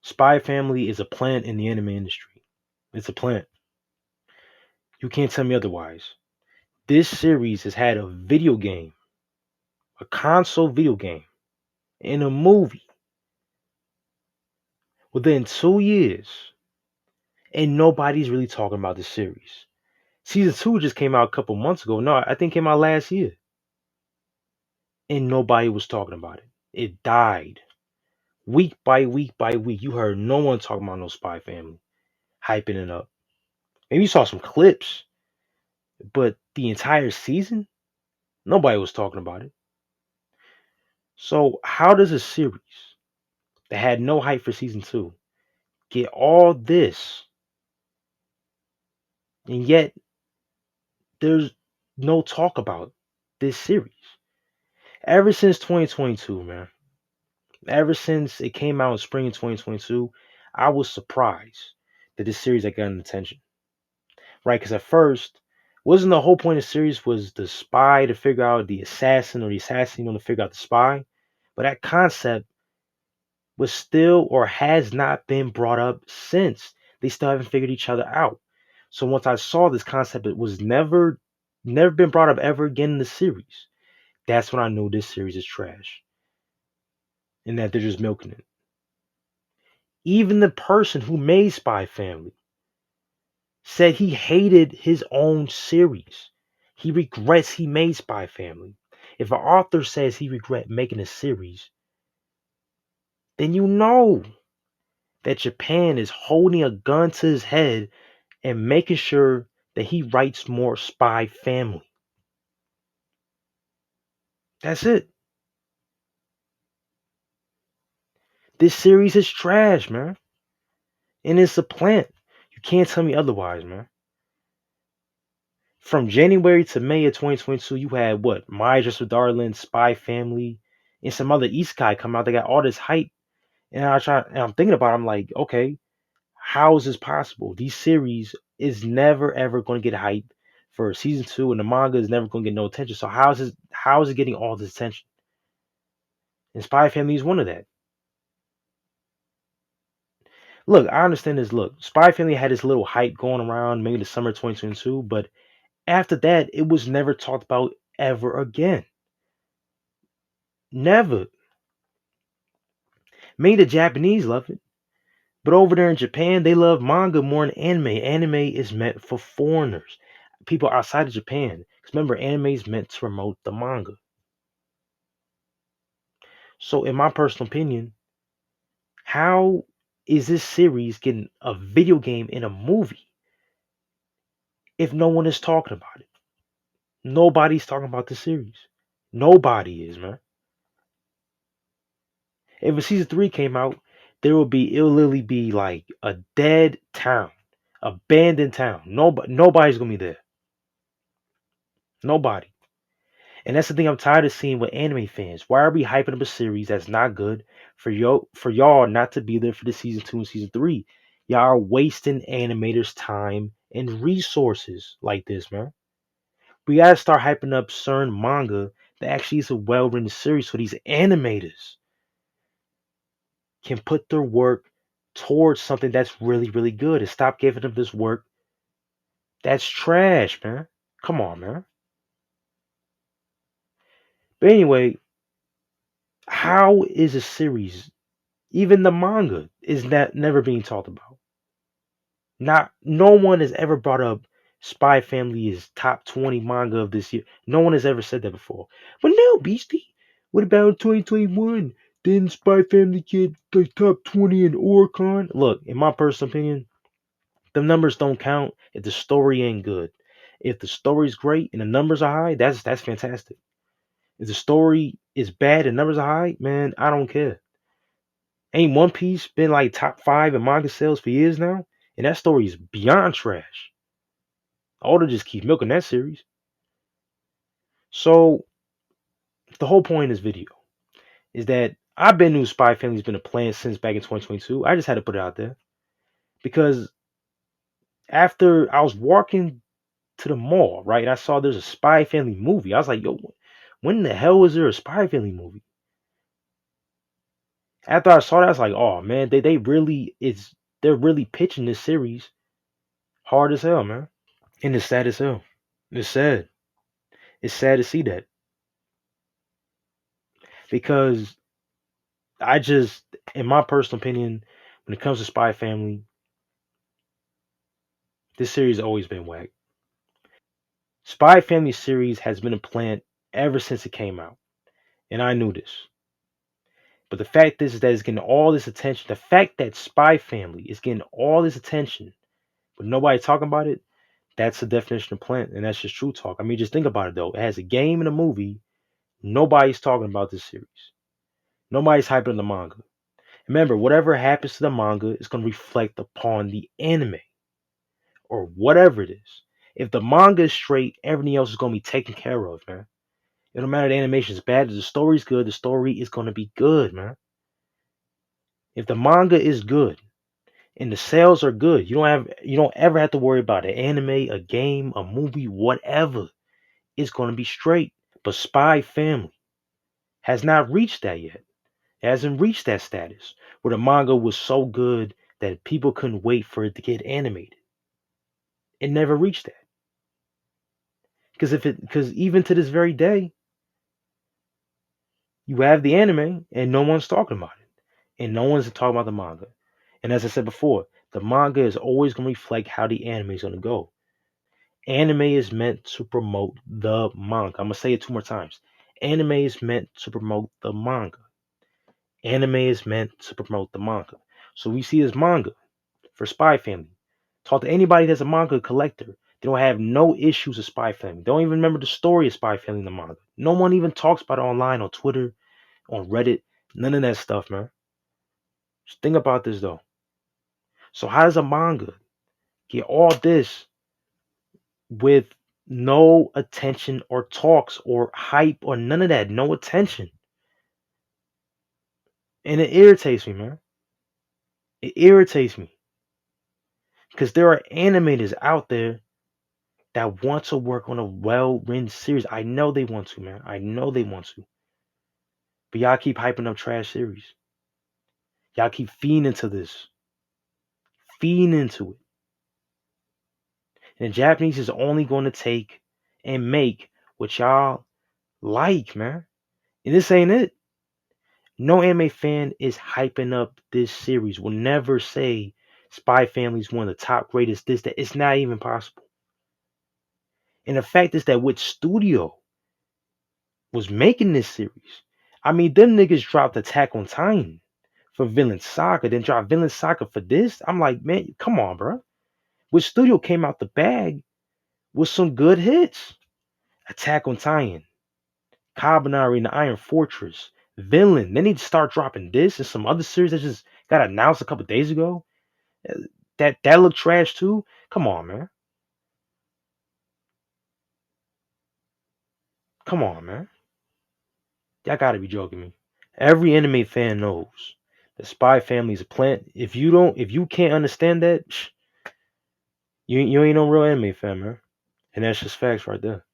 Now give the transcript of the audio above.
Spy Family is a plant in the anime industry. It's a plant. You can't tell me otherwise. This series has had a video game, a console video game, and a movie within 2 years, and nobody's really talking about this series. Season 2 just came out a couple months ago. No, I think it came out last year, and nobody was talking about it. It died. Week by week by week, you heard no one talking about no Spy Family, hyping it up. Maybe you saw some clips, but the entire season, nobody was talking about it. So, how does a series that had no hype for season 2 get all this, and yet there's no talk about this series? Ever since 2022, man, ever since it came out in spring of 2022, I was surprised that this series had gotten attention, right? Because at first, wasn't the whole point of the series was the spy to figure out the assassin or the assassin to figure out the spy? But that concept was still or has not been brought up since. They still haven't figured each other out. So once I saw this concept, it was never been brought up ever again in the series. That's when I knew this series is trash and that they're just milking it. Even the person who made Spy Family said he hated his own series. He regrets he made Spy Family. If an author says he regret making a series, then you know that Japan is holding a gun to his head and making sure that he writes more Spy Family. That's it. This series is trash, man. And it's a plant. You can't tell me otherwise, man. From January to May of 2022, you had what? My Just with Darling, Spy Family, and some other Isekai come out. They got all this hype. And I'm thinking about it, I'm like, okay, how is this possible? These series is never ever going to get hype for season 2, and the manga is never going to get no attention. So how is it getting all this attention? And Spy Family is one of that. Look, I understand this. Look, Spy Family had this little hype going around maybe the summer 2022, but after that, it was never talked about ever again. Never. Maybe the Japanese love it, but over there in Japan, they love manga more than anime. Anime is meant for foreigners, people outside of Japan. Because remember, anime is meant to promote the manga. So, in my personal opinion, how is this series getting a video game and a movie if no one is talking about it? Nobody's talking about the series. Nobody is, man. If a season 3 came out, it'll literally be like a dead town, abandoned town. Nobody's gonna be there. Nobody. And that's the thing I'm tired of seeing with anime fans. Why are we hyping up a series that's not good for y'all not to be there for the season 2 and season 3? Y'all are wasting animators' time and resources like this, man. We gotta start hyping up certain manga that actually is a well-written series so these animators can put their work towards something that's really, really good and stop giving them this work that's trash, man. Come on, man. But anyway, how is a series, even the manga, is that never being talked about? Not no one has ever brought up Spy Family is top 20 manga of this year. No one has ever said that before. But no, Beastie. What about 2021? Didn't Spy Family get the top 20 in Oricon? Look, in my personal opinion, the numbers don't count if the story ain't good. If the story's great and the numbers are high, that's fantastic. If the story is bad and numbers are high, man, I don't care. Ain't One Piece been like top 5 in manga sales for years now? And that story is beyond trash. Oda just keep milking that series. So the whole point of this video is that I've been new Spy Family's been a plan since back in 2022. I just had to put it out there because after I was walking to the mall, right, and I saw there's a Spy Family movie. I was like, yo, when the hell is there a Spy Family movie? After I saw that, I was like, oh man, they really it's they're really pitching this series hard as hell, man. And it's sad as hell. It's sad. It's sad to see that because I just, in my personal opinion, when it comes to Spy Family, this series has always been whack. Spy Family series has been a plant ever since it came out, and I knew this. But the fact is that it's getting all this attention. The fact that Spy Family is getting all this attention, but nobody talking about it, that's the definition of plant, and that's just true talk. I mean, just think about it though. It has a game and a movie. Nobody's talking about this series. Nobody's hyping the manga. Remember, whatever happens to the manga is going to reflect upon the anime or whatever it is. If the manga is straight, everything else is going to be taken care of, man. It don't matter if the animation is bad, if the story's good, the story is going to be good, man. If the manga is good and the sales are good, you don't ever have to worry about an anime, a game, a movie, whatever. It's going to be straight. But Spy Family has not reached that yet. It hasn't reached that status where the manga was so good that people couldn't wait for it to get animated. It never reached that. Because even to this very day, you have the anime and no one's talking about it. And no one's talking about the manga. And as I said before, the manga is always going to reflect how the anime is going to go. Anime is meant to promote the manga. I'm going to say it two more times. Anime is meant to promote the manga. Anime is meant to promote the manga. So we see this manga for Spy Family. Talk to anybody that's a manga collector. They don't have no issues with Spy Family. They don't even remember the story of Spy Family in the manga. No one even talks about it online, on Twitter, on Reddit. None of that stuff, man. Just think about this though. So how does a manga get all this with no attention or talks or hype or none of that? No attention. And it irritates me, man. It irritates me. Because there are animators out there that want to work on a well-written series. I know they want to, man. I know they want to. But y'all keep hyping up trash series. Y'all keep feeding into this. Feeding into it. And the Japanese is only going to take and make what y'all like, man. And this ain't it. No anime fan is hyping up this series. Will never say Spy Family is one of the top greatest this, that. It's not even possible. And the fact is that which studio was making this series? I mean, them niggas dropped Attack on Titan for Villain Saga, then dropped Villain Saga for this. I'm like, man, come on, bro. Which studio came out the bag with some good hits? Attack on Titan, Kabanari and the Iron Fortress, Villain. They need to start dropping this and some other series that just got announced a couple days ago. Uh, that looked trash too. Come on, man. Come on, man. Y'all gotta be joking me. Every anime fan knows the Spy Family is a plant. If you can't understand that, you ain't no real anime fan, man. And that's just facts right there.